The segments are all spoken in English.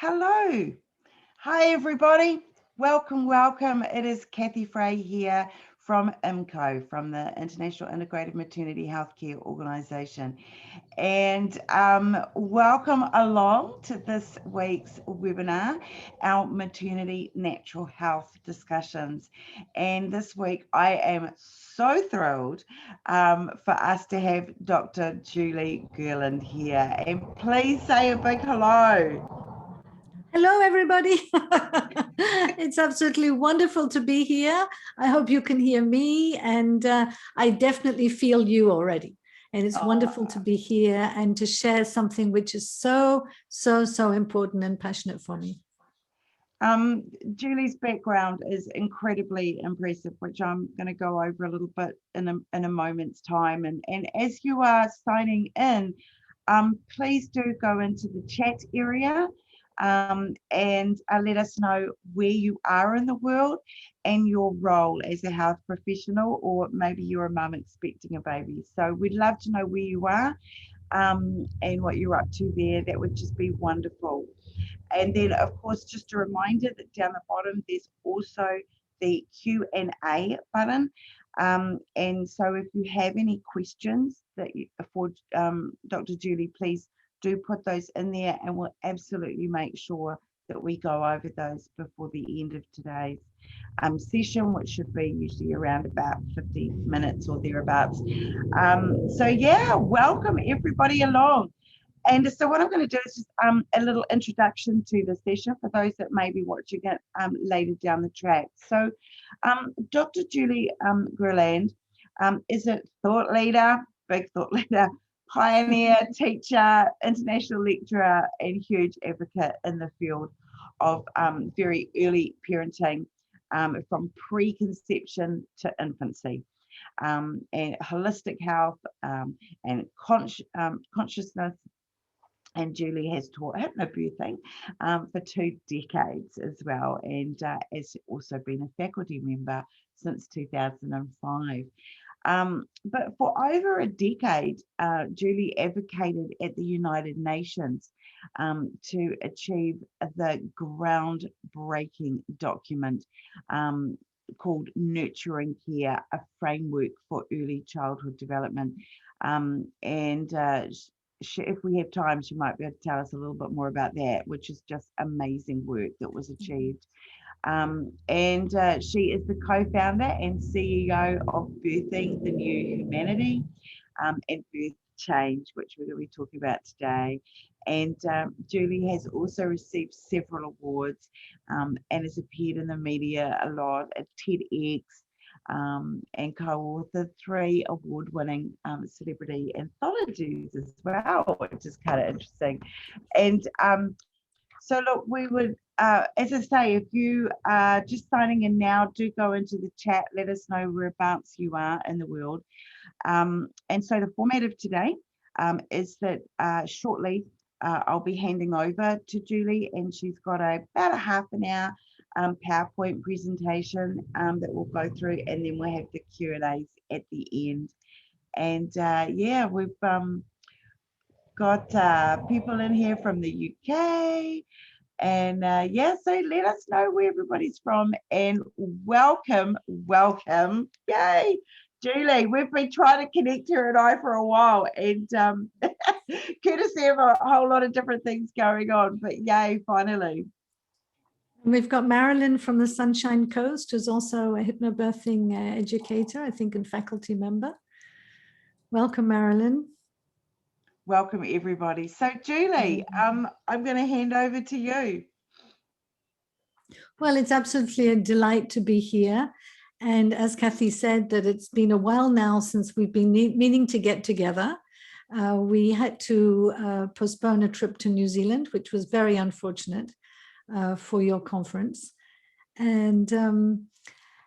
Hello. Hi, everybody. Welcome, welcome. It is Kathy Frey here from IMCO, from the International Integrated Maternity Healthcare Organisation. And welcome along to this week's webinar, our maternity natural health discussions. And this week I am so thrilled for us to have Dr. Julie Gerland here. And please say a big hello. Hello, everybody. It's absolutely wonderful to be here. I hope you can hear me, and I definitely feel you already. And it's wonderful to be here and to share something which is so important and passionate for me. Julie's background is incredibly impressive, which I'm going to go over a little bit in a moment's time. And as you are signing in, please do go into the chat area and let us know where you are in the world and your role as a health professional, or maybe you're a mum expecting a baby. So we'd love to know where you are and what you're up to there. That would just be wonderful. And then, of course, just a reminder that down the bottom, there's also the Q&A button. And so if you have any questions that you, for Dr. Julie, please do put those in there, and we'll absolutely make sure that we go over those before the end of today's session, which should be usually around about 50 minutes or thereabouts. So yeah, welcome everybody along. And so what I'm going to do is just a little introduction to the session for those that may be watching it later down the track. So Dr. Julie Gerland is a thought leader, big thought leader, pioneer, teacher, international lecturer, and huge advocate in the field of very early parenting, from preconception to infancy, and holistic health and consciousness. And Julie has taught hypnobirthing for 2 decades as well, and has also been a faculty member since 2005. But for over a decade, Julie advocated at the United Nations to achieve the groundbreaking document called Nurturing Care, a framework for early childhood development. If we have time, she might be able to tell us a little bit more about that, which is just amazing work that was achieved. She is the co-founder and CEO of Birthing the New Humanity and Birth Change, which we're going to be talking about today. And Julie has also received several awards and has appeared in the media a lot at TEDx, and co-authored 3 award-winning celebrity anthologies as well, which is kind of interesting. And so look, we would, as I say, if you are just signing in now, do go into the chat, let us know whereabouts you are in the world. And so the format of today is that shortly I'll be handing over to Julie, and she's got about a half an hour PowerPoint presentation that we'll go through, and then we'll have the Q&As at the end. And yeah, we've got people in here from the UK, and yeah, so let us know where everybody's from, and welcome, yay, Julie. We've been trying to connect her and I for a while, and courtesy of a whole lot of different things going on, but yay, finally. We've got Marilyn from the Sunshine Coast, who's also a hypnobirthing educator, I think, and faculty member. Welcome, Marilyn. Welcome, everybody. So, Julie, I'm going to hand over to you. Well, it's absolutely a delight to be here. And as Kathy said, that it's been a while now since we've been meaning to get together. We had to postpone a trip to New Zealand, which was very unfortunate for your conference. And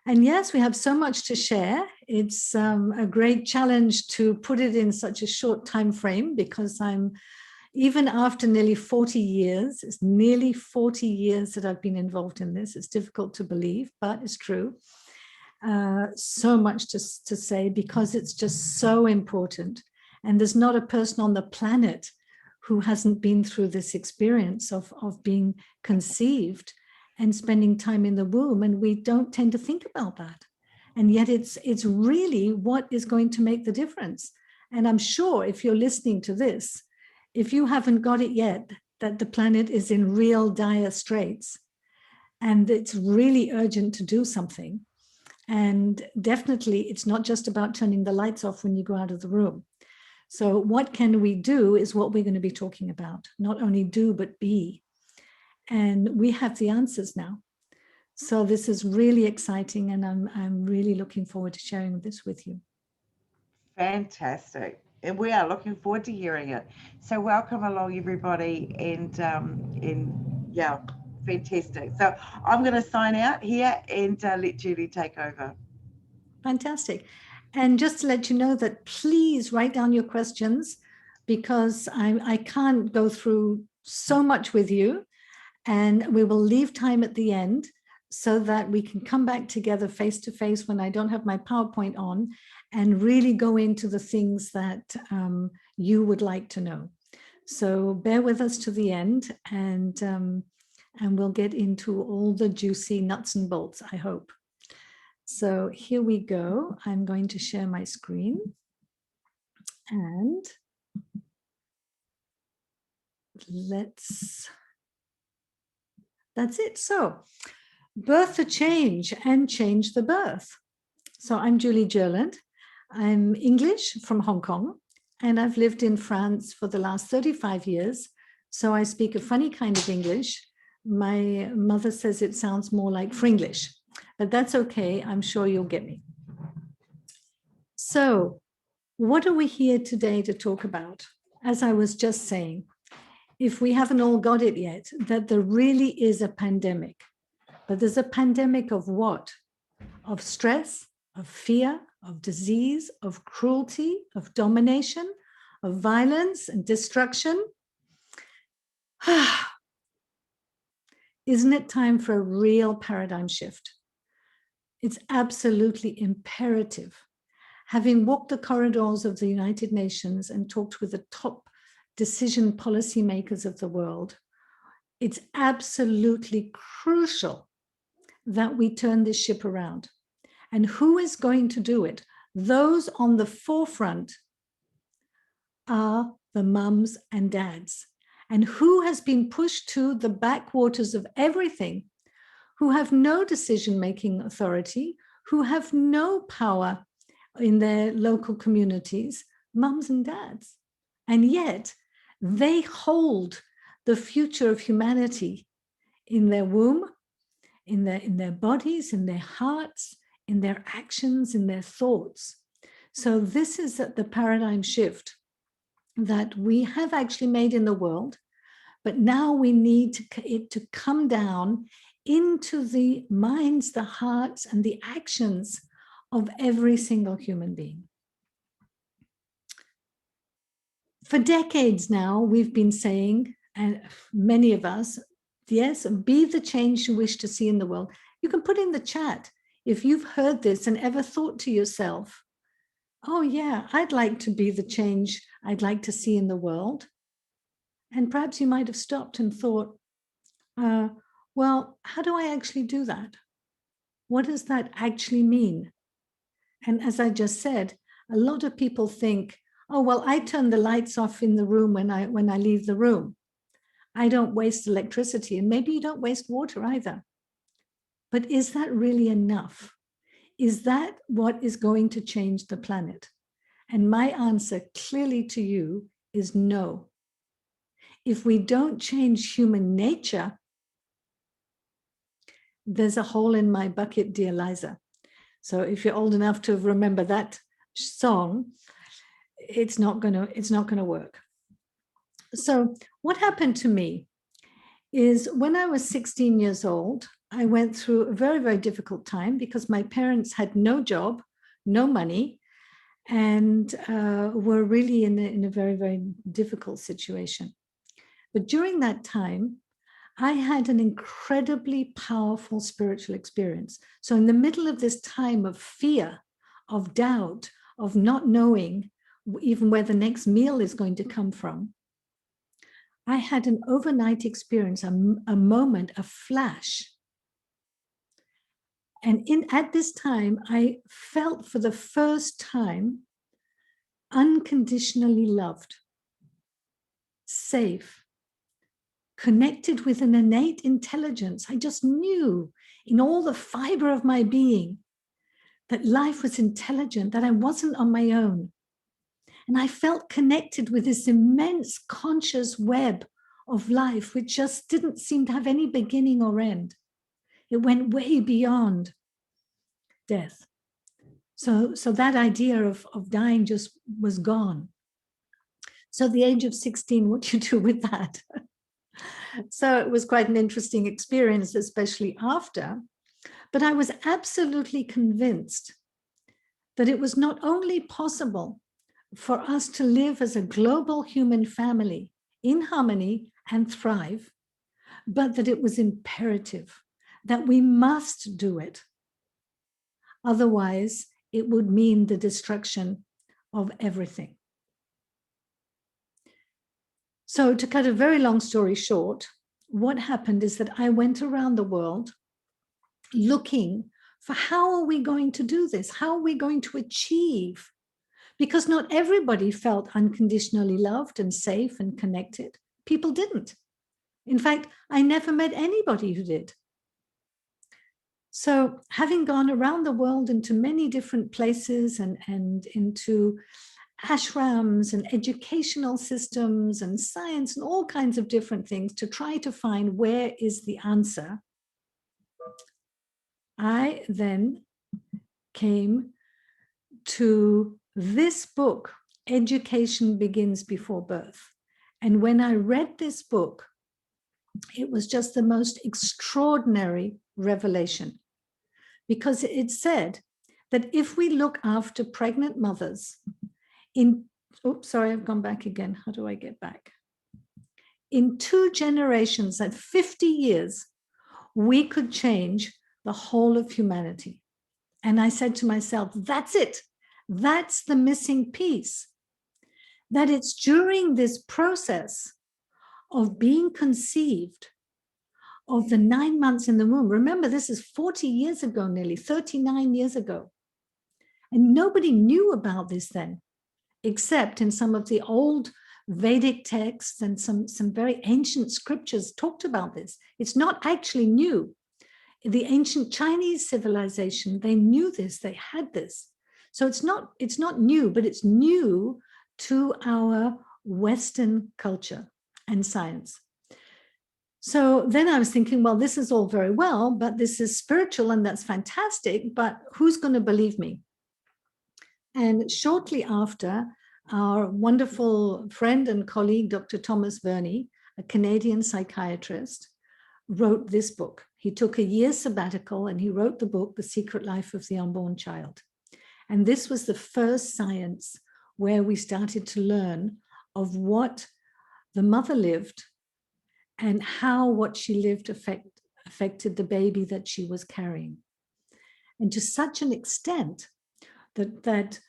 yes, we have so much to share. It's a great challenge to put it in such a short time frame, because even after nearly 40 years, it's nearly 40 years that I've been involved in this. It's difficult to believe, but it's true. So much to say, because it's just so important. And there's not a person on the planet who hasn't been through this experience of being conceived and spending time in the womb. And we don't tend to think about that. And yet it's really what is going to make the difference. And I'm sure if you're listening to this, if you haven't got it yet, that the planet is in real dire straits, and it's really urgent to do something. And definitely it's not just about turning the lights off when you go out of the room. So what can we do is what we're going to be talking about. Not only do, but be. And we have the answers now. So this is really exciting, and I'm really looking forward to sharing this with you. Fantastic. And we are looking forward to hearing it. So welcome along, everybody. And yeah, fantastic. So I'm going to sign out here and let Julie take over. Fantastic. And just to let you know that please write down your questions, because I can't go through so much with you, and we will leave time at the end so that we can come back together face to face when I don't have my PowerPoint on, and really go into the things that you would like to know. So bear with us to the end, and we'll get into all the juicy nuts and bolts, I hope. So here we go. I'm going to share my screen, and that's it. So birth the change and change the birth. So I'm Julie Jerland. I'm English from Hong Kong, and I've lived in France for the last 35 years. So I speak a funny kind of English. My mother says it sounds more like Fringlish, but that's okay. I'm sure you'll get me. So what are we here today to talk about? As I was just saying, if we haven't all got it yet, that there really is a pandemic. But there's a pandemic of what? Of stress, of fear, of disease, of cruelty, of domination, of violence and destruction. Isn't it time for a real paradigm shift? It's absolutely imperative. Having walked the corridors of the United Nations and talked with the top decision policymakers of the world, it's absolutely crucial that we turn this ship around. And who is going to do it? Those on the forefront are the mums and dads. And who has been pushed to the backwaters of everything, who have no decision-making authority, who have no power in their local communities? Mums and dads. And yet they hold the future of humanity in their womb, in their bodies, in their hearts, in their actions, in their thoughts. So this is the paradigm shift that we have actually made in the world, but now we need it to come down into the minds, the hearts, and the actions of every single human being. For decades now, we've been saying, and many of us, yes, be the change you wish to see in the world. You can put in the chat if you've heard this and ever thought to yourself, oh yeah, I'd like to be the change I'd like to see in the world. And perhaps you might have stopped and thought, well, how do I actually do that? What does that actually mean? And as I just said, a lot of people think, oh, well, I turn the lights off in the room when I leave the room. I don't waste electricity, and maybe you don't waste water either. But is that really enough? Is that what is going to change the planet? And my answer clearly to you is no. If we don't change human nature, there's a hole in my bucket, dear Liza. So if you're old enough to remember that song, it's not gonna work. So what happened to me is when I was 16 years old, I went through a very, very difficult time because my parents had no job, no money, and were really in a very, very difficult situation. But during that time, I had an incredibly powerful spiritual experience. So in the middle of this time of fear, of doubt, of not knowing even where the next meal is going to come from, I had an overnight experience, a moment, a flash. And at this time, I felt for the first time unconditionally loved, safe, connected with an innate intelligence. I just knew in all the fiber of my being that life was intelligent, that I wasn't on my own. And I felt connected with this immense conscious web of life, which just didn't seem to have any beginning or end. It went way beyond death. So that idea of dying just was gone. So at the age of 16, what do you do with that? So it was quite an interesting experience, especially after. But I was absolutely convinced that it was not only possible for us to live as a global human family in harmony and thrive, but that it was imperative that we must do it. Otherwise, it would mean the destruction of everything. So to cut a very long story short, what happened is that I went around the world looking for how are we going to do this? How are we going to achieve? Because not everybody felt unconditionally loved and safe and connected. People didn't. In fact, I never met anybody who did. So having gone around the world into many different places and into ashrams and educational systems and science and all kinds of different things to try to find where is the answer, I then came to this book, Education Begins Before Birth. And when I read this book, it was just the most extraordinary revelation, because it said that if we look after pregnant mothers oops, sorry, I've gone back again. How do I get back? In 2 generations, at 50 years, we could change the whole of humanity. And I said to myself, that's it. That's the missing piece. That it's during this process of being conceived, of the 9 months in the womb. Remember, this is 40 years ago, nearly 39 years ago. And nobody knew about this then, except in some of the old Vedic texts and some very ancient scriptures talked about this. It's not actually new. The ancient Chinese civilization, they knew this, they had this. So it's not new, but it's new to our Western culture and science. So then I was thinking, well, this is all very well, but this is spiritual and that's fantastic, but who's going to believe me? And shortly after, our wonderful friend and colleague, Dr. Thomas Verney, a Canadian psychiatrist, wrote this book. He took a year sabbatical and he wrote the book, The Secret Life of the Unborn Child. And this was the first science where we started to learn of what the mother lived and how what she lived affected the baby that she was carrying. And to such an extent that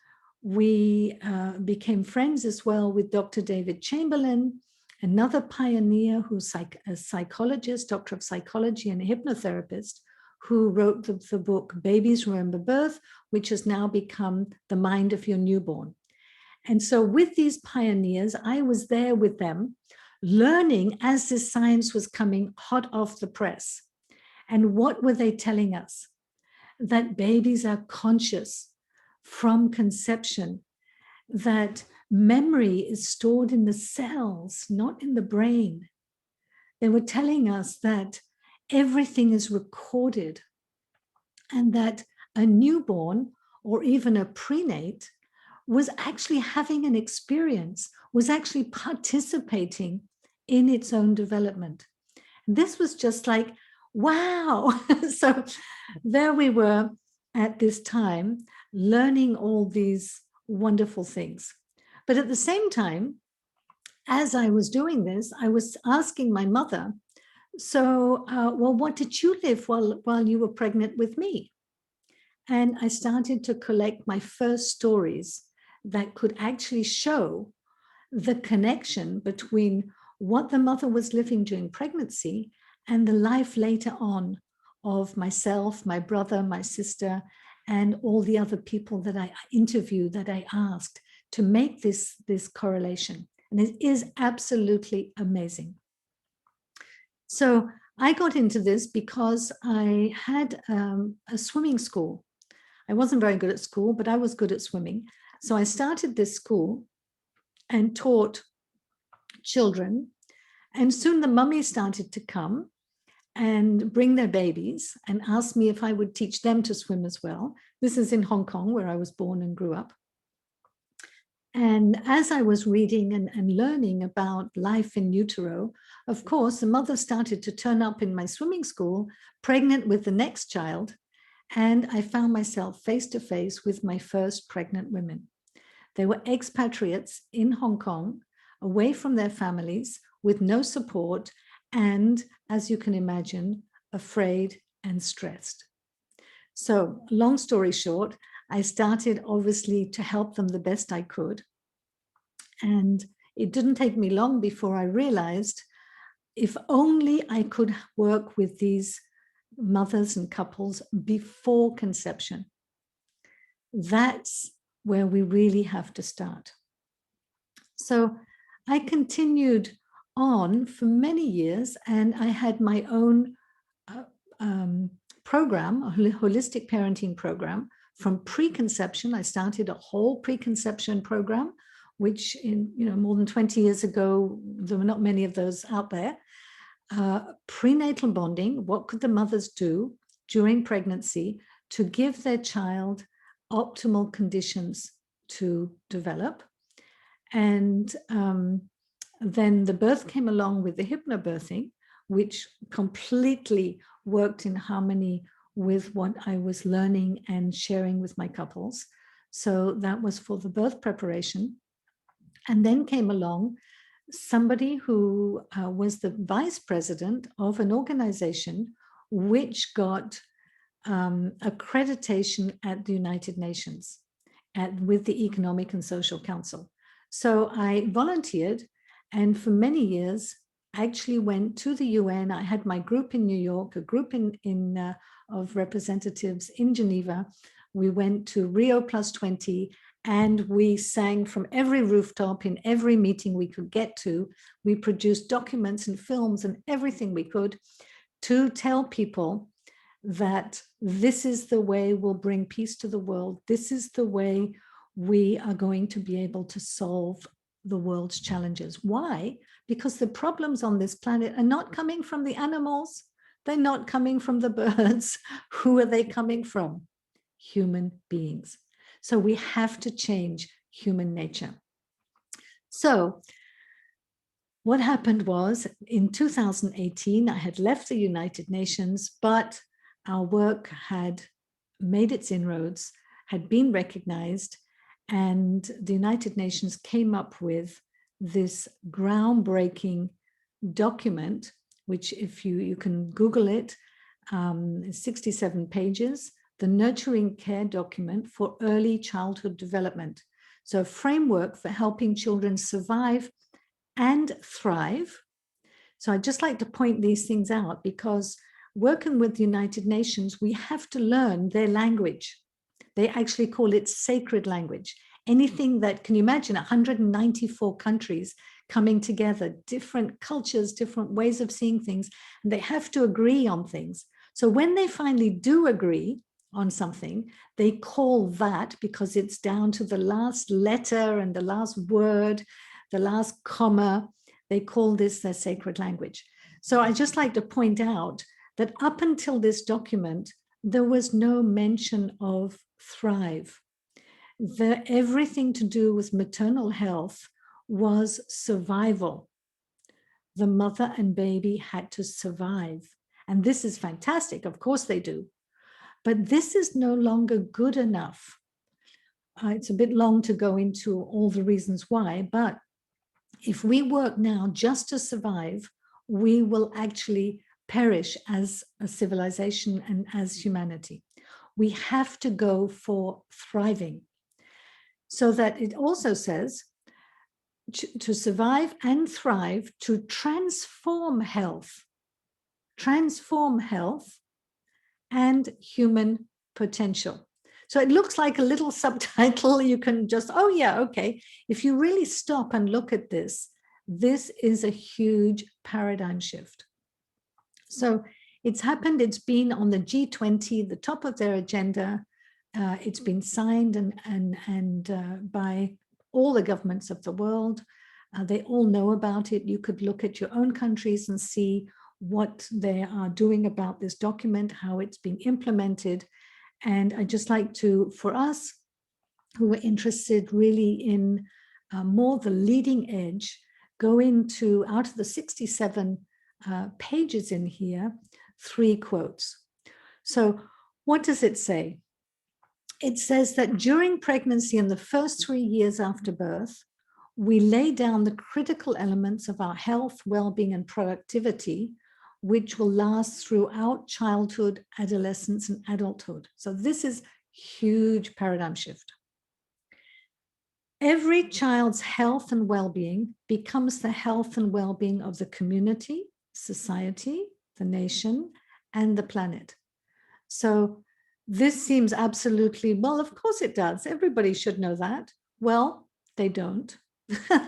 we became friends as well with Dr. David Chamberlain, another pioneer who's a psychologist, doctor of psychology and a hypnotherapist, who wrote the book Babies Remember Birth, which has now become The Mind of Your Newborn. And so with these pioneers, I was there with them, learning as this science was coming hot off the press. And what were they telling us? That babies are conscious from conception, that memory is stored in the cells, not in the brain. They were telling us that everything is recorded and that a newborn or even a prenate was actually having an experience, was actually participating in its own development. This was just like, wow. So there we were at this time learning all these wonderful things. But at the same time, as I was doing this, I was asking my mother, so, well, what did you live while you were pregnant with me? And I started to collect my first stories that could actually show the connection between what the mother was living during pregnancy and the life later on of myself, my brother, my sister, and all the other people that I interviewed, that I asked to make this correlation. And it is absolutely amazing. So I got into this because I had a swimming school. I wasn't very good at school, but I was good at swimming. So I started this school and taught children. And soon the mummies started to come and bring their babies and ask me if I would teach them to swim as well. This is in Hong Kong, where I was born and grew up. And as I was reading and learning about life in utero, of course, the mother started to turn up in my swimming school, pregnant with the next child. And I found myself face to face with my first pregnant women. They were expatriates in Hong Kong, away from their families, with no support, and, as you can imagine, afraid and stressed. So, long story short, I started obviously to help them the best I could. And it didn't take me long before I realized if only I could work with these mothers and couples before conception. That's where we really have to start. So I continued on for many years, and I had my own program, a holistic parenting program. From preconception, I started a whole preconception program, which in more than 20 years ago, there were not many of those out there. Prenatal bonding, what could the mothers do during pregnancy to give their child optimal conditions to develop? And then the birth came along with the hypnobirthing, which completely worked in harmony with what I was learning and sharing with my couples. So that was for the birth preparation. And then came along somebody who was the vice president of an organization which got accreditation at the United Nations with the Economic and Social Council. So I volunteered, and for many years actually went to the UN. I had my group in New York, a group of representatives in Geneva. We went to Rio +20, and we sang from every rooftop in every meeting we could get to. We produced documents and films and everything we could to tell people that this is the way we'll bring peace to the world. This is the way we are going to be able to solve the world's challenges. Why? Because the problems on this planet are not coming from the animals. They're not coming from the birds. Who are they coming from? Human beings. So we have to change human nature. So what happened was in 2018, I had left the United Nations, but our work had made its inroads, had been recognized, and the United Nations came up with this groundbreaking document, which if you can Google it, 67 pages, the Nurturing Care Document for Early Childhood Development. So a framework for helping children survive and thrive. So I'd just like to point these things out, because working with the United Nations, we have to learn their language. They actually call it sacred language. Anything that, can you imagine 194 countries coming together, different cultures, different ways of seeing things, and they have to agree on things. So when they finally do agree on something, they call that, because it's down to the last letter and the last word, the last comma, they call this their sacred language. So I just like to point out that up until this document, there was no mention of thrive. Everything to do with maternal health was survival. The mother and baby had to survive. And this is fantastic. Of course they do. But this is no longer good enough. It's a bit long to go into all the reasons why, but if we work now just to survive, we will actually perish as a civilization and as humanity. We have to go for thriving. So that it also says to survive and thrive, to transform health and human potential. So it looks like a little subtitle. You can just, oh yeah, okay. If you really stop and look at this, this is a huge paradigm shift. So it's happened. It's been on the G20, the top of their agenda. It's been signed and by all the governments of the world. They all know about it. You could look at your own countries and see what they are doing about this document, how it's being implemented. And I'd just like to, for us who are interested really in more the leading edge, go into, out of the 67 pages in here, 3 quotes. So what does it say? It says that during pregnancy and the first 3 years after birth, we lay down the critical elements of our health, well-being, and productivity, which will last throughout childhood, adolescence, and adulthood. So this is huge paradigm shift. Every child's health and well-being becomes the health and well-being of the community, society, the nation, and the planet. So this seems absolutely, well, of course it does. Everybody should know that. Well, they don't.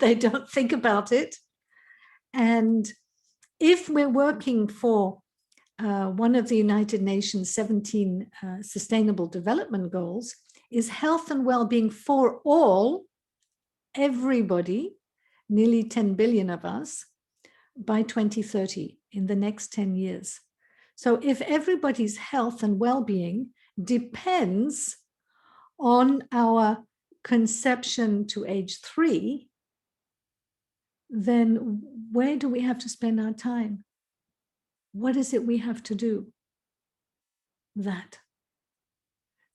They don't think about it. And if we're working for one of the United Nations 17 Sustainable Development Goals, is health and well-being for all, everybody, nearly 10 billion of us, by 2030, in the next 10 years. So if everybody's health and well-being depends on our conception to age 3, then where do we have to spend our time? What is it we have to do? That.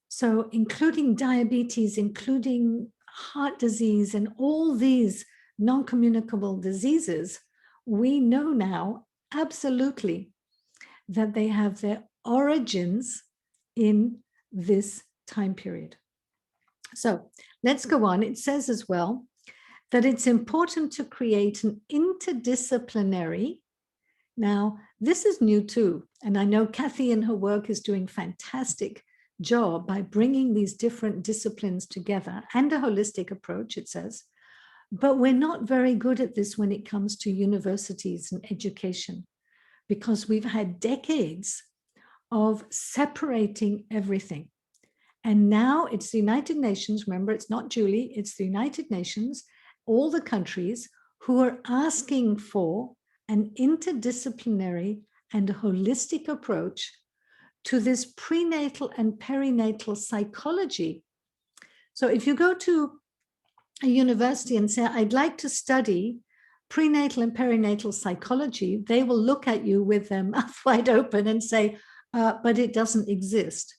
So including diabetes, including heart disease, and all these non-communicable diseases, we know now absolutely that they have their origins in this time period. So let's go on. It says as well that it's important to create an interdisciplinary. Now, this is new too, and I know Kathy in her work is doing a fantastic job by bringing these different disciplines together, and a holistic approach, it says, but we're not very good at this when it comes to universities and education, because we've had decades of separating everything. And now it's the United Nations, remember, it's not Julie, it's the United Nations, all the countries who are asking for an interdisciplinary and holistic approach to this prenatal and perinatal psychology. So if you go to a university and say, I'd like to study prenatal and perinatal psychology, they will look at you with their mouth wide open and say, but it doesn't exist.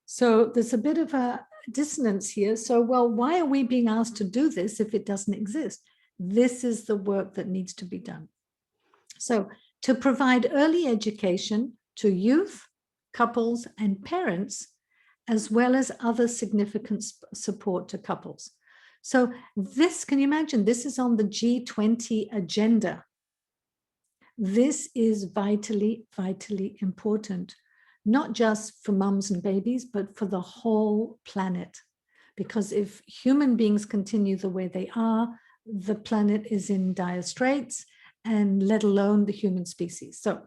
So there's a bit of a dissonance here. So, well, why are we being asked to do this if it doesn't exist? This is the work that needs to be done. So to provide early education to youth, couples, and parents, as well as other significant support to couples. So this, can you imagine, this is on the G20 agenda. This is vitally, vitally important, not just for mums and babies, but for the whole planet. Because if human beings continue the way they are, the planet is in dire straits, and let alone the human species. So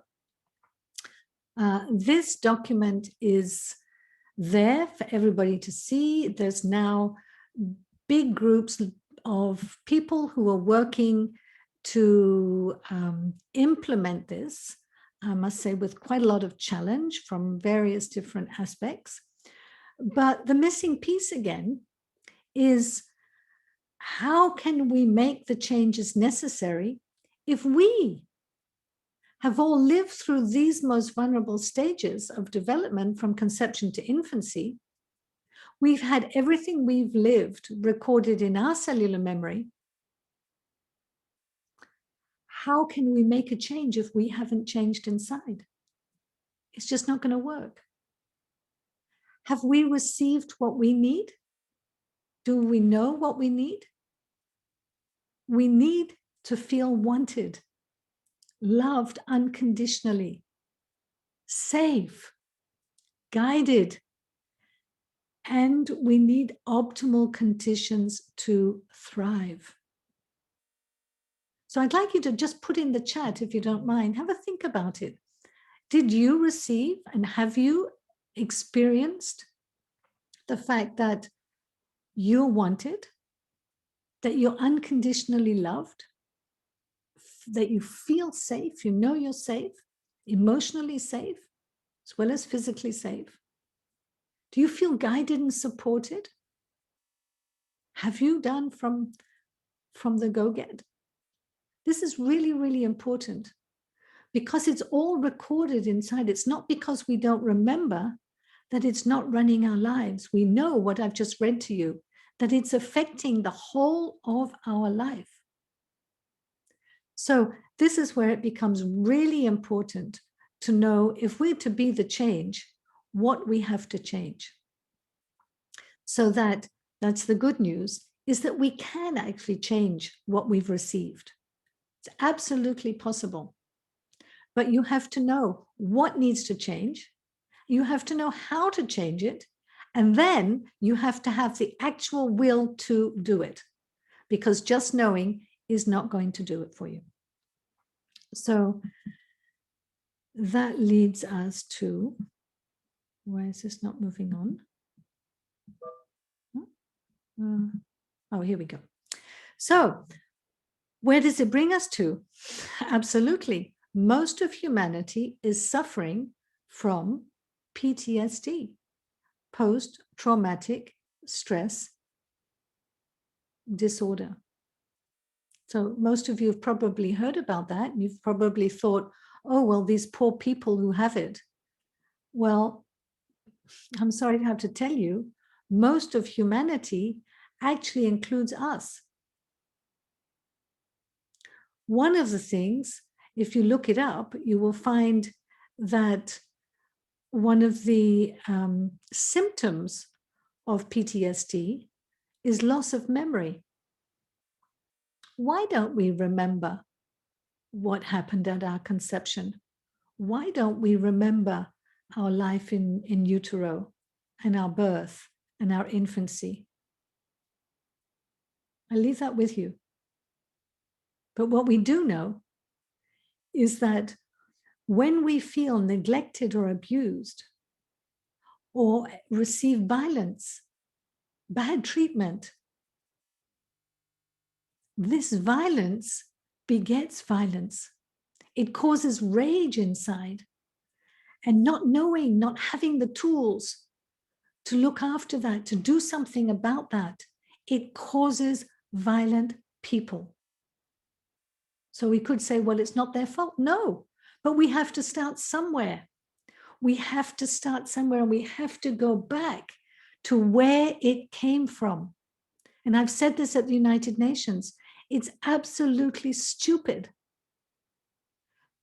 this document is there for everybody to see. There's now big groups of people who are working to implement this, I must say, with quite a lot of challenge from various different aspects. But the missing piece again is, how can we make the changes necessary if we have all lived through these most vulnerable stages of development from conception to infancy? We've had everything we've lived recorded in our cellular memory. How can we make a change if we haven't changed inside? It's just not going to work. Have we received what we need? Do we know what we need? We need to feel wanted, loved unconditionally, safe, guided, and we need optimal conditions to thrive. So I'd like you to just put in the chat, if you don't mind, have a think about it. Did you receive and have you experienced the fact that you're wanted, that you're unconditionally loved, that you feel safe, you know you're safe, emotionally safe, as well as physically safe? Do you feel guided and supported? Have you done from the go-get? This is really, really important because it's all recorded inside. It's not because we don't remember that it's not running our lives. We know what I've just read to you, that it's affecting the whole of our life. So this is where it becomes really important to know, if we're to be the change, what we have to change. So that's the good news, is that we can actually change what we've received. It's absolutely possible. But you have to know what needs to change. You have to know how to change it. And then you have to have the actual will to do it, because just knowing is not going to do it for you. So that leads us to, why is this not moving on? Oh, here we go. So where does it bring us to? Absolutely. Most of humanity is suffering from PTSD, post-traumatic stress disorder. So most of you have probably heard about that. You've probably thought, oh, well, these poor people who have it. Well, I'm sorry to have to tell you, most of humanity actually includes us. One of the things, if you look it up, you will find that one of the symptoms of PTSD is loss of memory. Why don't we remember what happened at our conception? Why don't we remember our life in utero and our birth and our infancy? I leave that with you. But what we do know is that when we feel neglected or abused or receive violence, bad treatment, this violence begets violence. It causes rage inside. And not knowing, not having the tools to look after that, to do something about that, it causes violent people. So we could say, well, it's not their fault. No, but we have to start somewhere. We have to start somewhere, and we have to go back to where it came from. And I've said this at the United Nations. It's absolutely stupid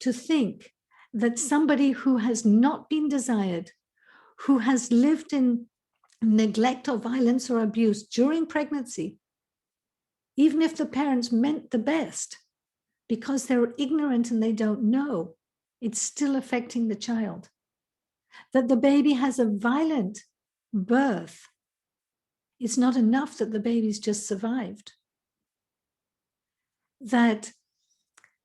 to think that somebody who has not been desired, who has lived in neglect or violence or abuse during pregnancy, even if the parents meant the best, because they're ignorant and they don't know, it's still affecting the child. That the baby has a violent birth. It's not enough that the baby's just survived. That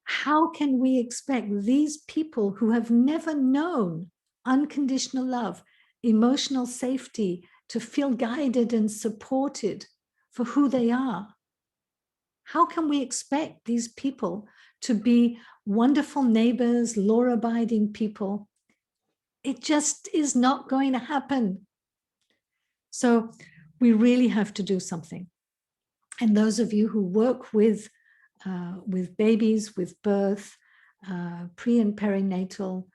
how can we expect these people who have never known unconditional love, emotional safety, to feel guided and supported for who they are? How can we expect these people to be wonderful neighbors, law-abiding people? It just is not going to happen. So we really have to do something. And those of you who work with babies, with birth, pre and perinatal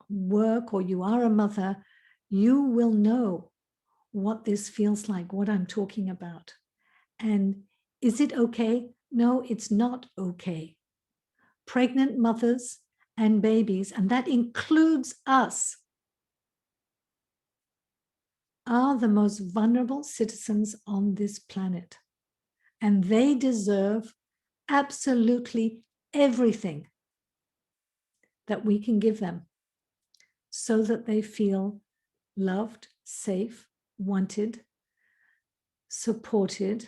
work, or you are a mother, you will know what this feels like, what I'm talking about. And is it okay? No, it's not okay. Pregnant mothers and babies, and that includes us, are the most vulnerable citizens on this planet. and they deserve absolutely everything that we can give them so that they feel loved, safe, wanted, supported,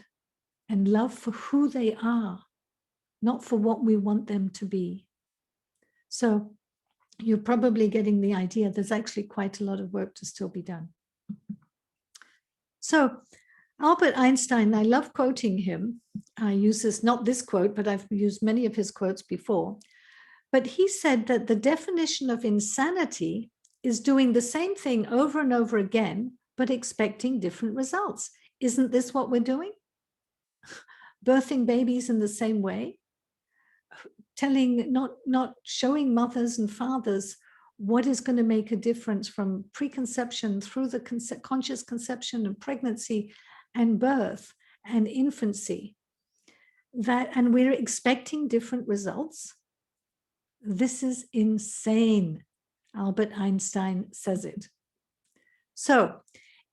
and loved for who they are, not for what we want them to be. So you're probably getting the idea there's actually quite a lot of work to still be done. So Albert Einstein, I love quoting him. I use this, not this quote, but I've used many of his quotes before. But he said that the definition of insanity is doing the same thing over and over again, but expecting different results. Isn't this what we're doing? Birthing babies in the same way, not showing mothers and fathers what is going to make a difference from preconception through the conscious conception and pregnancy and birth and infancy, and we're expecting different results. This is insane. Albert Einstein says it. So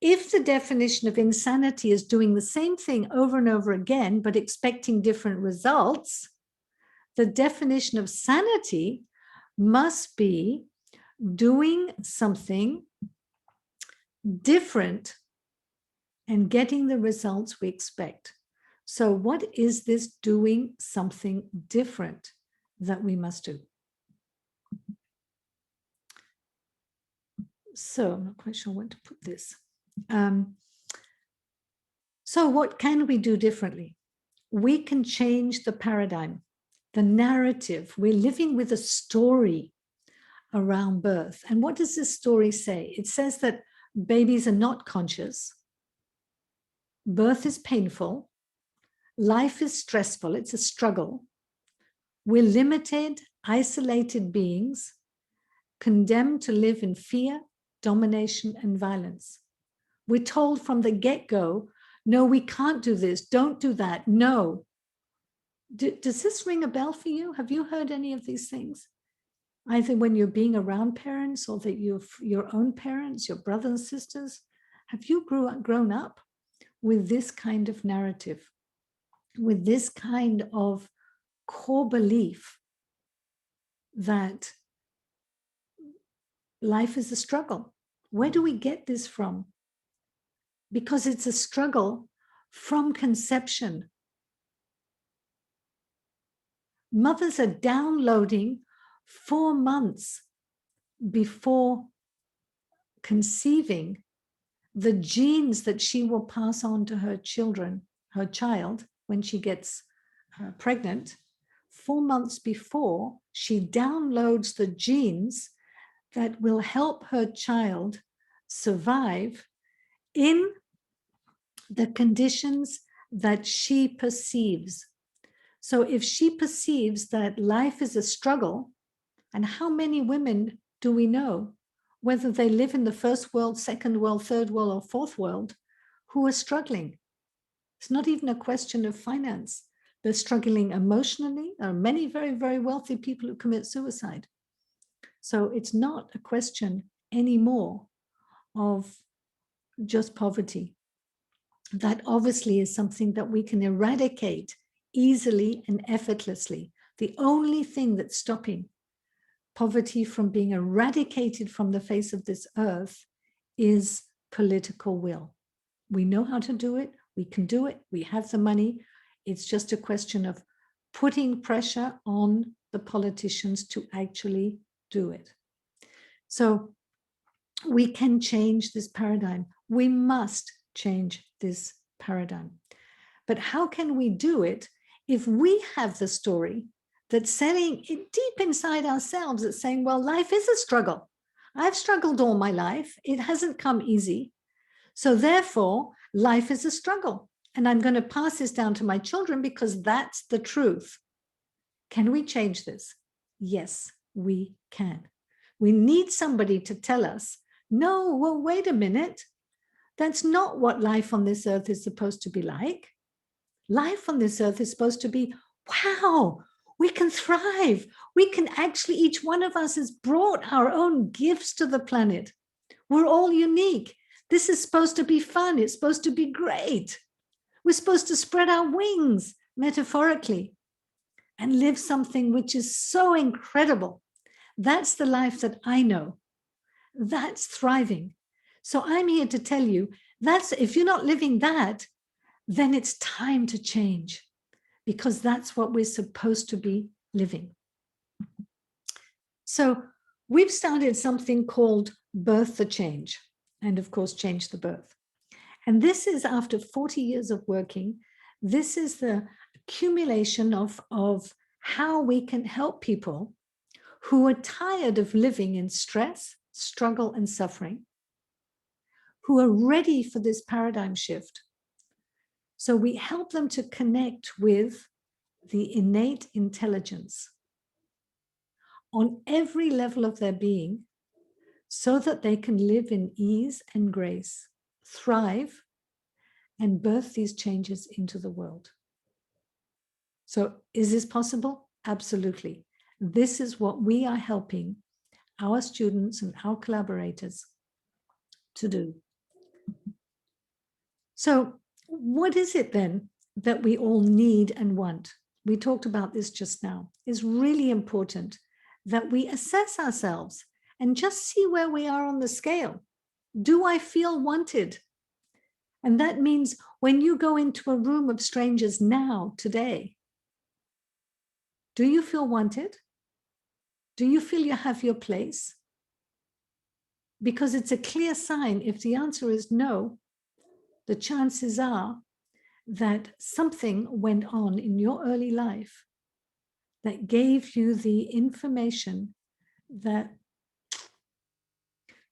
if the definition of insanity is doing the same thing over and over again, but expecting different results, the definition of sanity must be doing something different and getting the results we expect. So what is this doing something different that we must do? So I'm not quite sure where to put this. So what can we do differently? We can change the paradigm, the narrative. We're living with a story around birth. And what does this story say? It says that babies are not conscious. Birth is painful. Life is stressful. It's a struggle. We're limited, isolated beings, condemned to live in fear, domination, and violence. We're told from the get-go, no, we can't do this. Don't do that. No. Does this ring a bell for you? Have you heard any of these things? Either when you're being around parents or that your own parents, your brothers and sisters, have you grown up with this kind of narrative, with this kind of core belief that life is a struggle? Where do we get this from? Because it's a struggle from conception. Mothers are downloading 4 months before conceiving the genes that she will pass on to her child, when she gets pregnant. 4 months before, she downloads the genes that will help her child survive in the conditions that she perceives. So if she perceives that life is a struggle, and how many women do we know, whether they live in the first world, second world, third world, or fourth world, who are struggling? It's not even a question of finance. They're struggling emotionally. There are many very, very wealthy people who commit suicide. So it's not a question anymore of just poverty. That obviously is something that we can eradicate easily and effortlessly. The only thing that's stopping poverty from being eradicated from the face of this earth is political will. We know how to do it. We can do it. We have the money. It's just a question of putting pressure on the politicians to actually do it. So we can change this paradigm. We must change this paradigm. But how can we do it if we have the story that's saying it deep inside ourselves, that's saying, well, life is a struggle. I've struggled all my life. It hasn't come easy. So therefore, life is a struggle. And I'm going to pass this down to my children because that's the truth. Can we change this? Yes, we can. We need somebody to tell us, no, well, wait a minute. That's not what life on this earth is supposed to be like. Life on this earth is supposed to be, wow, we can thrive. We can actually, each one of us has brought our own gifts to the planet. We're all unique. This is supposed to be fun. It's supposed to be great. We're supposed to spread our wings, metaphorically, and live something which is so incredible. That's the life that I know. That's thriving. So I'm here to tell you, that's, if you're not living that, then it's time to change, because that's what we're supposed to be living. So we've started something called Birth the Change, and of course, Change the Birth. And this is after 40 years of working. This is the accumulation of how we can help people who are tired of living in stress, struggle, and suffering, who are ready for this paradigm shift. So we help them to connect with the innate intelligence on every level of their being, so that they can live in ease and grace, thrive, and birth these changes into the world. So is this possible? Absolutely. This is what we are helping our students and our collaborators to do. So what is it then that we all need and want? We talked about this just now. It's really important that we assess ourselves and just see where we are on the scale. Do I feel wanted? And that means when you go into a room of strangers now, today, do you feel wanted? Do you feel you have your place? Because it's a clear sign. If the answer is no, the chances are that something went on in your early life that gave you the information that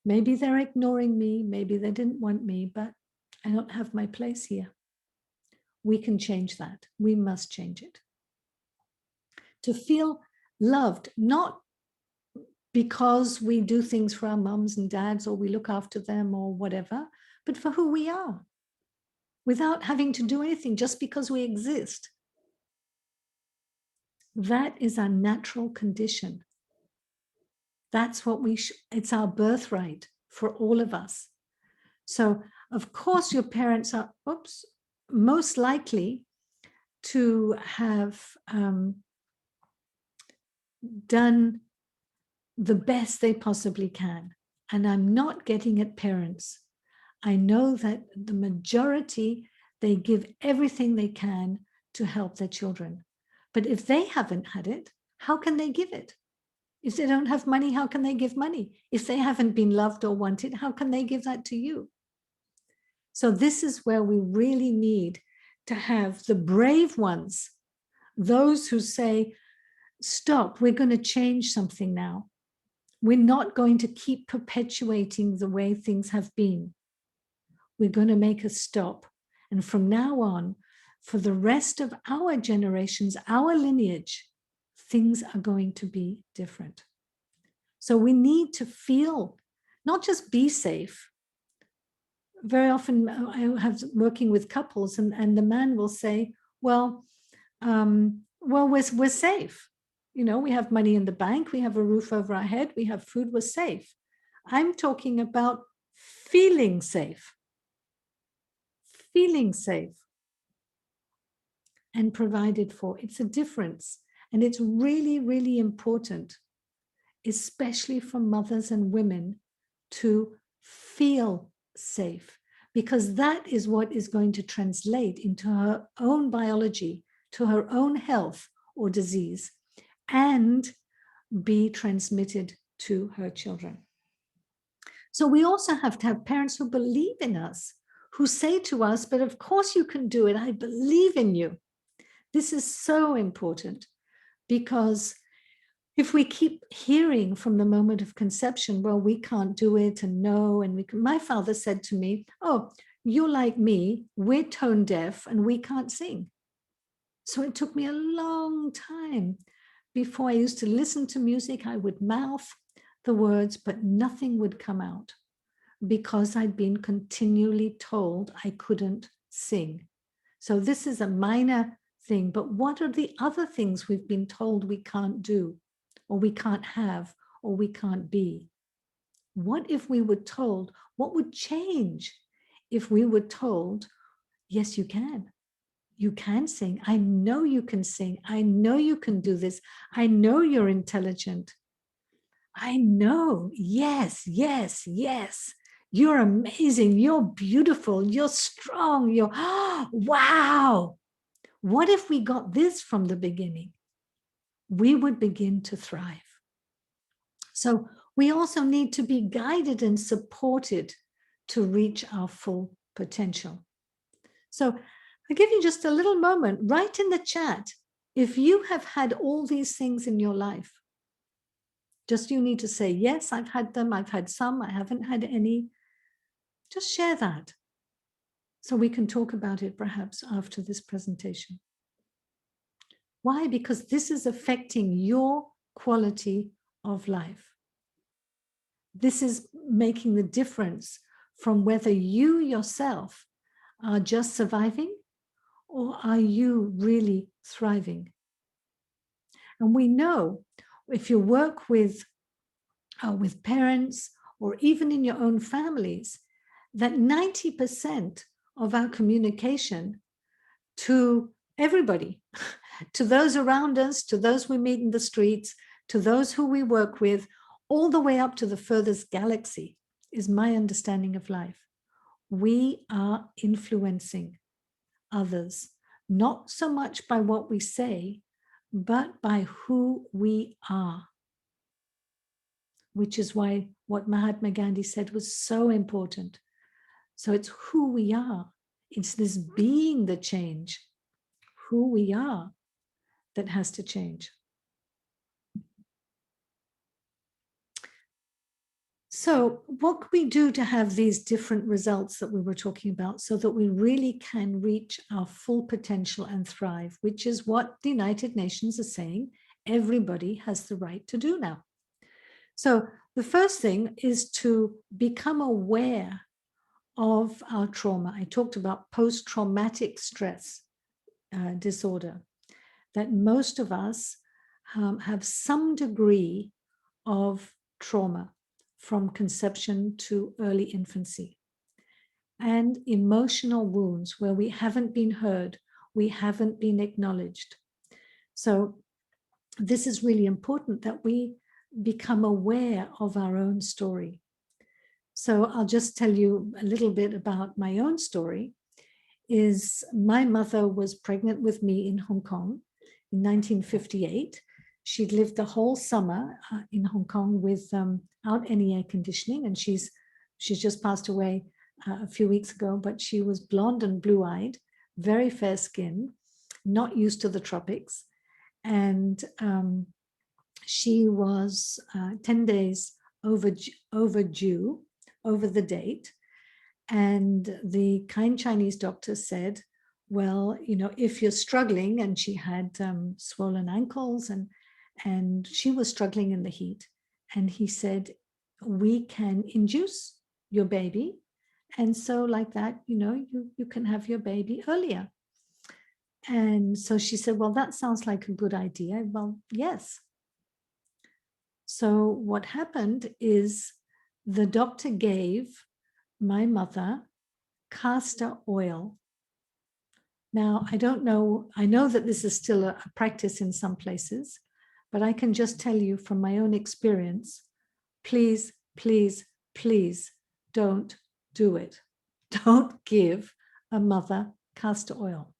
maybe they're ignoring me, maybe they didn't want me, but I don't have my place here. We can change that. We must change it. To feel loved, not because we do things for our mums and dads, or we look after them or whatever, but for who we are, without having to do anything, just because we exist. That is our natural condition. That's what it's our birthright for all of us. So, of course, your parents are, most likely to have done the best they possibly can. And I'm not getting at parents. I know that the majority, they give everything they can to help their children. But if they haven't had it, how can they give it? If they don't have money, how can they give money? If they haven't been loved or wanted, how can they give that to you? So this is where we really need to have the brave ones, those who say, stop, we're going to change something now. We're not going to keep perpetuating the way things have been. We're going to make a stop. And from now on, for the rest of our generations, our lineage, things are going to be different. So we need to feel, not just be safe. Very often I have working with couples, and the man will say, well, we're safe. You know, we have money in the bank, we have a roof over our head, we have food, we're safe. I'm talking about feeling safe. Feeling safe and provided for. It's a difference. And it's really, really important, especially for mothers and women, to feel safe, because that is what is going to translate into her own biology, to her own health or disease, and be transmitted to her children. So we also have to have parents who believe in us, who say to us, but of course you can do it. I believe in you. This is so important, because if we keep hearing from the moment of conception, well, we can't do it, and no, and my father said to me, oh, you're like me, we're tone deaf and we can't sing. So it took me a long time before I used to listen to music. I would mouth the words, but nothing would come out, because I'd been continually told I couldn't sing. So this is a minor thing, but what are the other things we've been told we can't do, or we can't have, or we can't be? What if we were told, what would change if we were told, yes, you can. You can sing. I know you can sing. I know you can do this. I know you're intelligent. I know. Yes, yes, yes. You're amazing. You're beautiful. You're strong. You're, wow. What if we got this from the beginning? We would begin to thrive. So we also need to be guided and supported to reach our full potential. So I'll give you just a little moment. Write in the chat if you have had all these things in your life. Just you need to say, yes, I've had them. I've had some. I haven't had any. Just share that so we can talk about it perhaps after this presentation. Why? Because this is affecting your quality of life. This is making the difference from whether you yourself are just surviving or are you really thriving. And we know if you work with parents or even in your own families, that 90% of our communication to everybody, to those around us, to those we meet in the streets, to those who we work with, all the way up to the furthest galaxy, is my understanding of life. We are influencing others, not so much by what we say, but by who we are. Which is why what Mahatma Gandhi said was so important. So it's who we are. It's this being the change, who we are, that has to change. So what can we do to have these different results that we were talking about so that we really can reach our full potential and thrive, which is what the United Nations is saying everybody has the right to do now. So the first thing is to become aware of our trauma. I talked about post-traumatic stress disorder, that most of us have some degree of trauma from conception to early infancy, and emotional wounds where we haven't been heard, we haven't been acknowledged. So this is really important that we become aware of our own story. So I'll just tell you a little bit about my own story. Is my mother was pregnant with me in Hong Kong in 1958. She'd lived the whole summer in Hong Kong without any air conditioning, and she's just passed away a few weeks ago, but she was blonde and blue-eyed, very fair skin, not used to the tropics, and she was 10 days overdue, over the date. And the kind Chinese doctor said, well, you know, if you're struggling, and she had swollen ankles and she was struggling in the heat. And he said, we can induce your baby. And so like that, you know, you can have your baby earlier. And so she said, well, that sounds like a good idea. Well, yes. So what happened is the doctor gave my mother castor oil. Now, I don't know, I know that this is still a practice in some places, but I can just tell you from my own experience, please, please, please don't do it. Don't give a mother castor oil.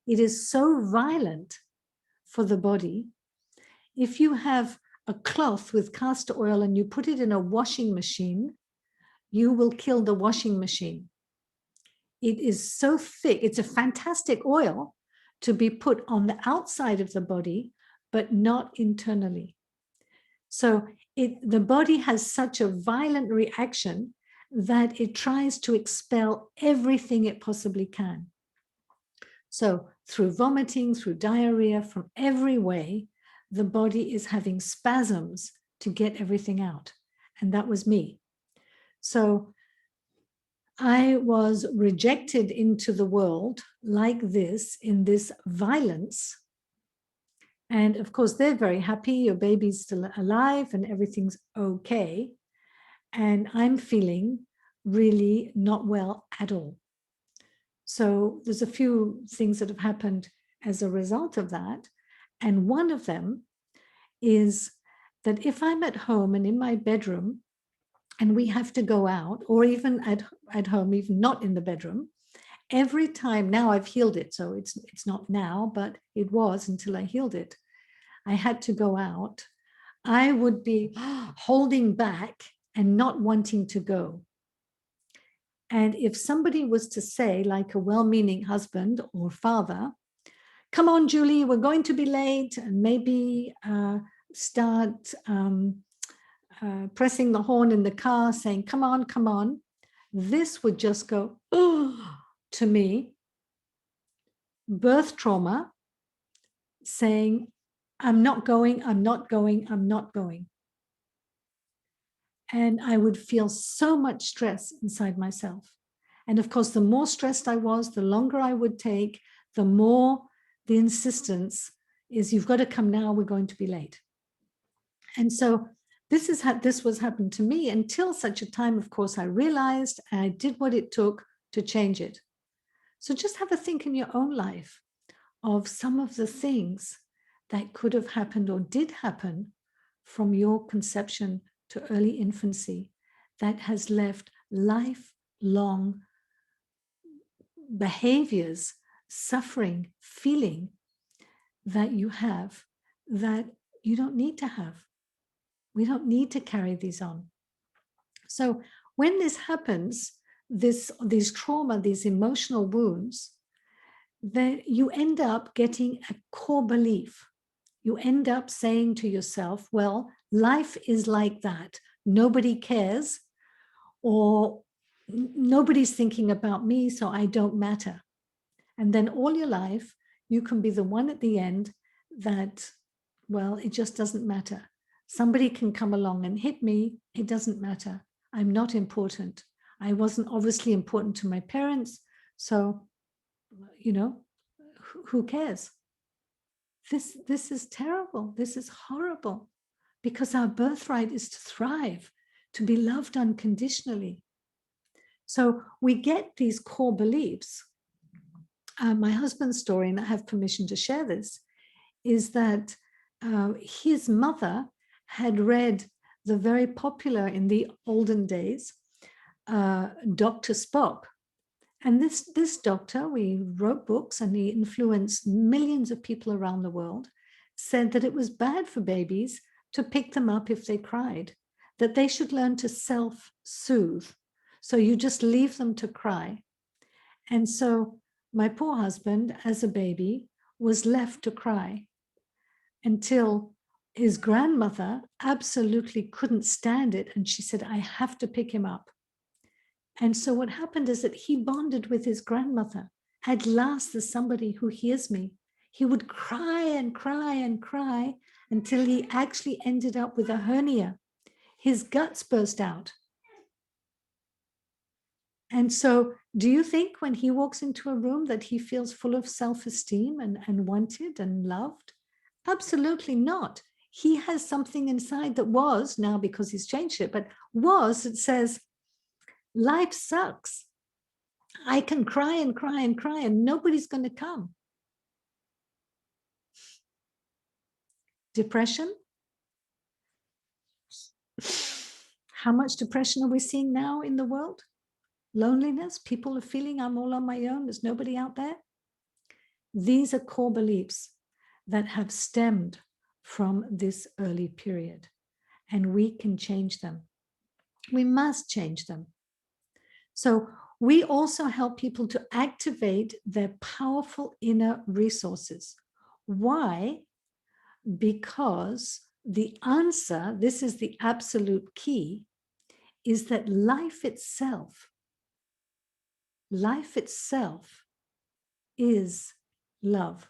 It is so violent for the body. If you have a cloth with castor oil and you put it in a washing machine, you will kill the washing machine. It is so thick. It's a fantastic oil to be put on the outside of the body, but not internally. So the body has such a violent reaction that it tries to expel everything it possibly can. So through vomiting, through diarrhea, from every way, the body is having spasms to get everything out. And that was me. So I was rejected into the world like this, in this violence. And of course, they're very happy. Your baby's still alive and everything's okay. And I'm feeling really not well at all. So there's a few things that have happened as a result of that. And one of them is that if I'm at home and in my bedroom and we have to go out, or even at home, even not in the bedroom, every time, now I've healed it, so it's not now, but it was until I healed it, I had to go out, I would be holding back and not wanting to go. And if somebody was to say, like a well-meaning husband or father, come on, Julie, we're going to be late, and maybe start pressing the horn in the car saying, come on, come on, this would just go, oh, to me, birth trauma, saying, I'm not going, I'm not going, I'm not going. And I would feel so much stress inside myself. And of course, the more stressed I was, the longer I would take, the more the insistence is, you've got to come now, we're going to be late. And so this was happening to me until such a time, of course, I realized I did what it took to change it. So just have a think in your own life of some of the things that could have happened or did happen from your conception to early infancy that has left lifelong behaviors, suffering, feeling that you have that you don't need to have. We don't need to carry these on. So when this happens, these trauma, these emotional wounds, then you end up getting a core belief. You end up saying to yourself, well, life is like that. Nobody cares, or nobody's thinking about me, so I don't matter. And then all your life, you can be the one at the end that, well, it just doesn't matter. Somebody can come along and hit me. It doesn't matter. I'm not important. I wasn't obviously important to my parents. So, you know, who cares? This is terrible. This is horrible, because our birthright is to thrive, to be loved unconditionally. So we get these core beliefs. My husband's story, and I have permission to share this, is that his mother had read the very popular in the olden days, Dr. Spock. And this doctor, we wrote books and he influenced millions of people around the world, said that it was bad for babies to pick them up if they cried, that they should learn to self-soothe. So you just leave them to cry. And so my poor husband, as a baby, was left to cry until his grandmother absolutely couldn't stand it. And she said, I have to pick him up. And so what happened is that he bonded with his grandmother. At last, there's somebody who hears me. He would cry and cry and cry until he actually ended up with a hernia. His guts burst out. And so do you think when he walks into a room that he feels full of self-esteem and wanted and loved? Absolutely not. He has something inside that was, now because he's changed it, but it says, life sucks. I can cry and cry and cry and nobody's going to come. Depression. How much depression are we seeing now in the world? Loneliness. People are feeling I'm all on my own. There's nobody out there. These are core beliefs that have stemmed from this early period, and we can change them. We must change them. So we also help people to activate their powerful inner resources. Why? Because the answer, this is the absolute key, is that life itself is love.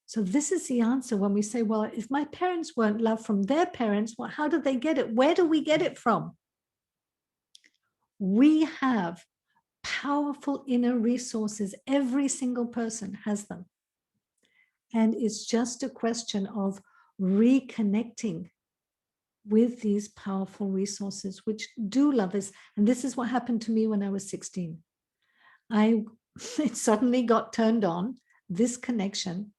So this is the answer when we say, well, if my parents weren't loved from their parents, well, how did they get it? Where do we get it from? We have powerful inner resources. Every single person has them. And it's just a question of reconnecting with these powerful resources which do love us. And this is what happened to me when I was 16. It suddenly got turned on, this connection.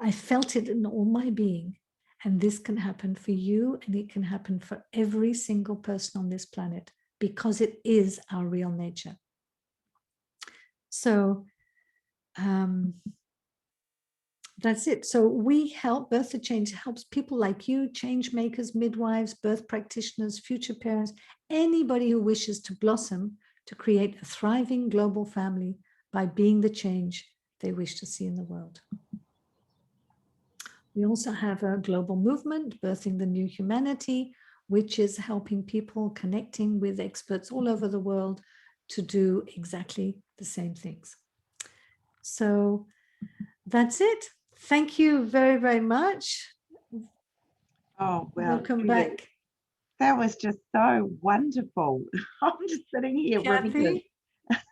I felt it in all my being. And this can happen for you, and it can happen for every single person on this planet, because it is our real nature. So that's it. So we help. Birth to Change helps people like you, change makers, midwives, birth practitioners, future parents, anybody who wishes to blossom, to create a thriving global family by being the change they wish to see in the world. We also have a global movement, Birthing the New Humanity, which is helping people connecting with experts all over the world to do exactly the same things. So that's it. Thank you very, very much. Oh, well, Welcome Julia, back. that was just so wonderful. I'm just sitting here riveted, Kathy.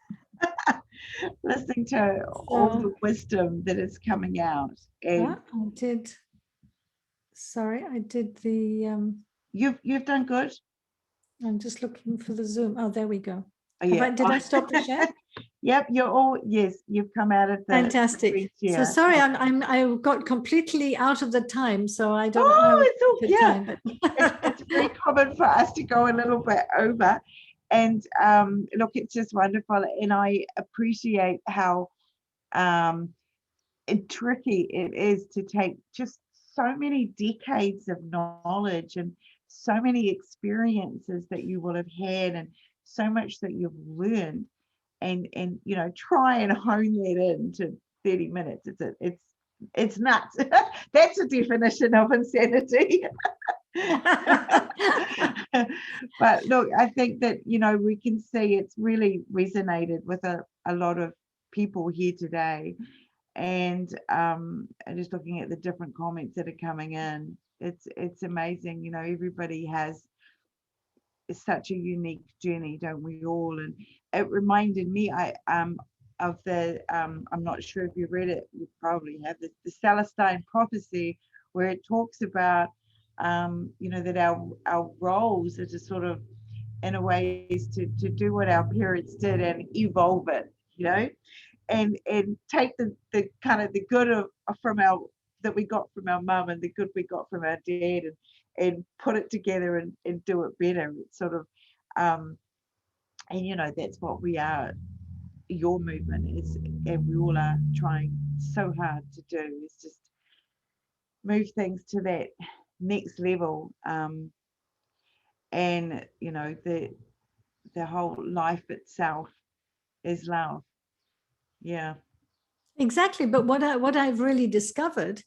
listening to all the wisdom that is coming out. And I did. Sorry, I did the. you've done good. I'm just looking for the Zoom. Oh, there we go. Oh, yeah. Did I stop the share? Yep, you're all, yes, you've come out of the Fantastic. So sorry, I got completely out of the time, so I don't know. It's all, yeah. Time, but it's very common for us to go a little bit over. And look, it's just wonderful. And I appreciate how tricky it is to take just so many decades of knowledge and so many experiences that you will have had and so much that you've learned and you know, try and hone that into 30 minutes. It's nuts. That's a definition of insanity. But look, I think that, you know, we can see it's really resonated with a lot of people here today. And just looking at the different comments that are coming in, it's amazing. You know, everybody has such a unique journey, don't we all? And it reminded me of the I'm not sure if you read it, you probably have, the Celestine prophecy, where it talks about you know, that our roles are to sort of, in a way, is to do what our parents did and evolve it, you know, and take the kind of the good of from our that we got from our mum and the good we got from our dad, and put it together and do it better. It's sort of and you know, that's what we are. Your movement is, and we all are trying so hard to do, is just move things to that next level. And you know, the whole life itself is love. Yeah. exactly. But what I've really discovered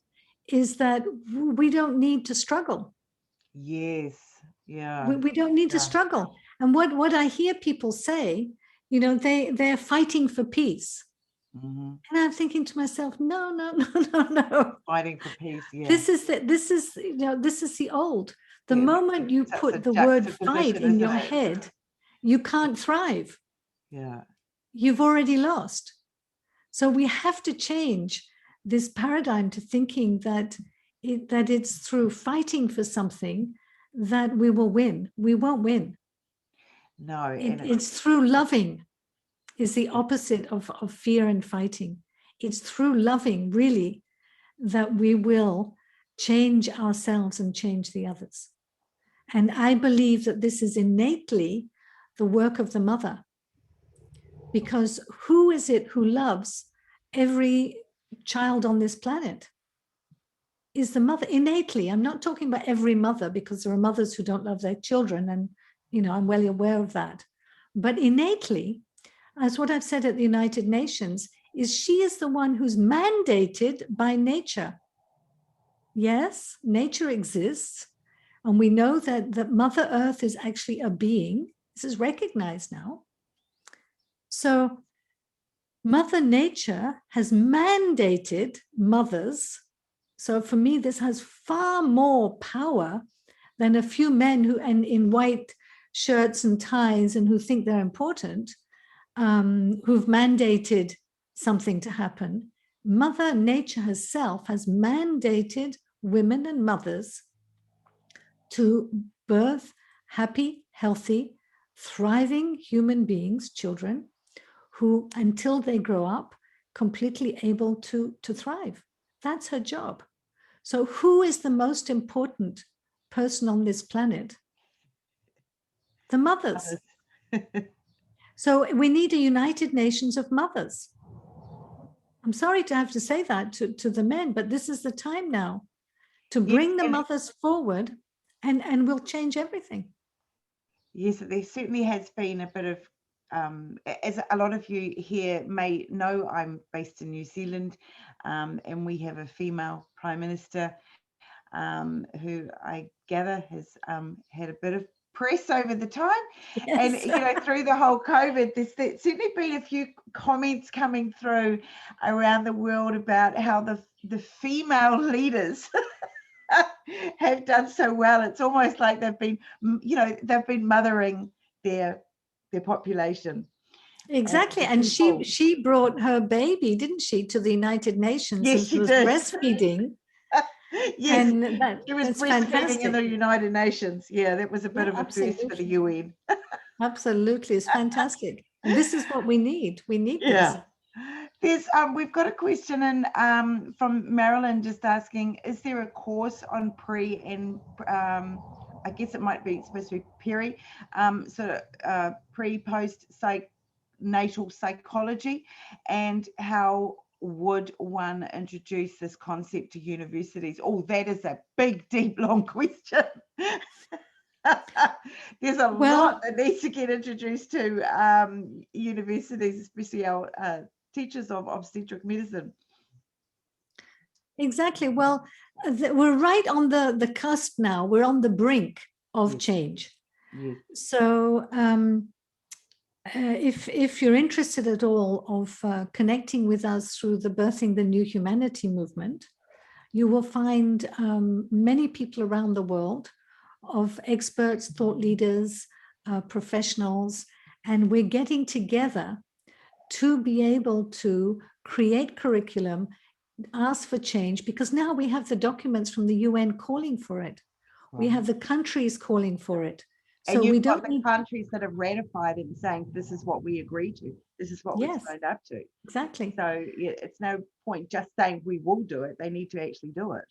is that we don't need to struggle. Yes. Yeah. We don't need to struggle. And what I hear people say, you know, they're fighting for peace. Mm-hmm. And I'm thinking to myself, no. Fighting for peace. Yeah. This is you know, this is the old. The moment you put the word fight in your head, you can't thrive. Yeah. You've already lost. So we have to change this paradigm to thinking that it's through fighting for something that we will win. We won't win. No. It's through loving, is the opposite of fear and fighting. It's through loving, really, that we will change ourselves and change the others. And I believe that this is innately the work of the mother. Because who is it who loves every child on this planet? Is the mother, innately. I'm not talking about every mother, because there are mothers who don't love their children, and you know, I'm well aware of that. But innately, as what I've said at the United Nations, is she is the one who's mandated by nature. Yes, nature exists, and we know that Mother Earth is actually a being. This is recognized now. So Mother Nature has mandated mothers. So for me, this has far more power than a few men who, and in white shirts and ties, and who think they're important, who've mandated something to happen. Mother Nature herself has mandated women and mothers to birth happy, healthy, thriving human beings, children, who, until they grow up, completely able to thrive. That's her job. So who is the most important person on this planet? The mothers. So we need a United Nations of mothers. I'm sorry to have to say that to the men, but this is the time now to bring the mothers forward, and we'll change everything. Yes, there certainly has been a bit of, as a lot of you here may know, I'm based in New Zealand, and we have a female Prime Minister who I gather has had a bit of press over the time. Yes. And through the whole COVID, there's certainly been a few comments coming through around the world about how the female leaders have done so well. It's almost like they've been mothering their population. Exactly. And she brought her baby, didn't she, to the United Nations? Yes, she was did. Breastfeeding. Yes, and she was breastfeeding fantastic. In the United Nations. Yeah, that was a bit of a first for the UN. Absolutely, it's fantastic. And this is what we need. We need this. There's we've got a question in from Marilyn just asking, is there a course on pre and I guess it might be supposed to be peri, pre-post natal psychology, and how would one introduce this concept to universities? Oh, that is a big, deep, long question. There's a lot that needs to get introduced to universities, especially our teachers of obstetric medicine. Exactly. Well, we're right on the cusp now. We're on the brink of change. Yes. So if you're interested at all of connecting with us through the Birthing the New Humanity movement, you will find many people around the world, of experts, thought leaders, professionals, and we're getting together to be able to create curriculum, ask for change, because now we have the documents from the UN calling for it. Right. We have the countries calling for it. So we don't need countries that have ratified it and saying this is what we agree to. This is what we signed up to. Exactly. So it's no point just saying we will do it. They need to actually do it.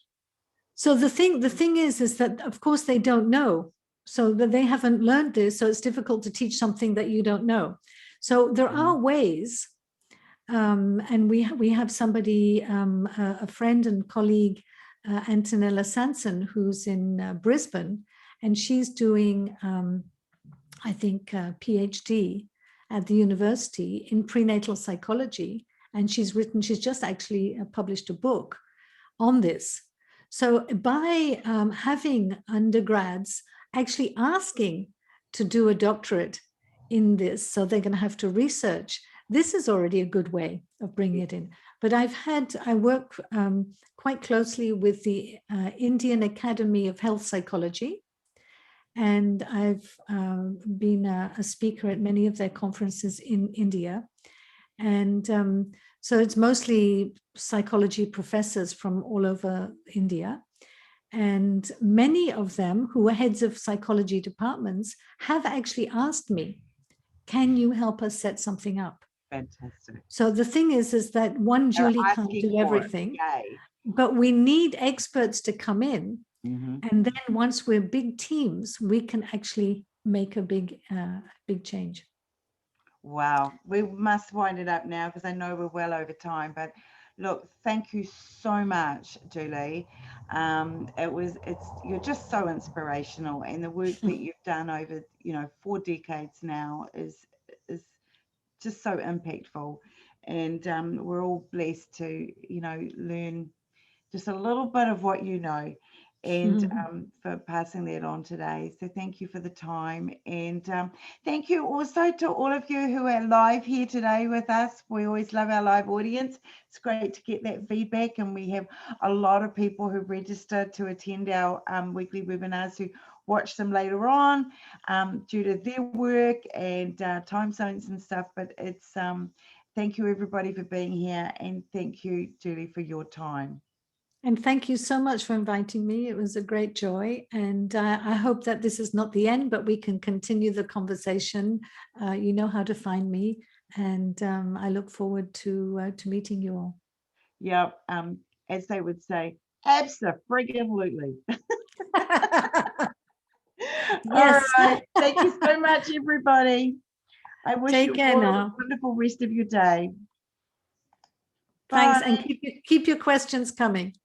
So the thing is that of course they don't know, so that they haven't learned this. So it's difficult to teach something that you don't know. So there are ways, and we have somebody, a friend and colleague, Antonella Sanson, who's in Brisbane, and she's doing, I think, a PhD at the university in prenatal psychology, and she's just actually published a book on this. So by having undergrads actually asking to do a doctorate in this, so they're going to have to research, this is already a good way of bringing it in. But I work quite closely with the Indian Academy of Health Psychology, and I've been a speaker at many of their conferences in India. And so it's mostly psychology professors from all over India. And many of them who are heads of psychology departments have actually asked me, can you help us set something up? Fantastic. So the thing is that one Julie can't do everything, but we need experts to come in. Mm-hmm. And then once we're big teams, we can actually make a big change. Wow, we must wind it up now because I know we're well over time. But look, thank you so much, Julie. You're just so inspirational, and the work that you've done over 4 decades now is just so impactful. And we're all blessed to learn just a little bit of what you know, and for passing that on today. So thank you for the time, and thank you also to all of you who are live here today with us. We always love our live audience. It's great to get that feedback, and we have a lot of people who register to attend our weekly webinars who watch them later on due to their work and time zones and stuff. But it's thank you everybody for being here, and thank you, Julie, for your time. And thank you so much for inviting me. It was a great joy. And I hope that this is not the end, but we can continue the conversation. You know how to find me. And I look forward to meeting you all. Yeah, as they would say, abso-friggin-lutely. All Yes. right. Thank you so much, everybody. I wish Take you care all a now. wonderful rest of your day. Thanks. Bye. And keep your questions coming.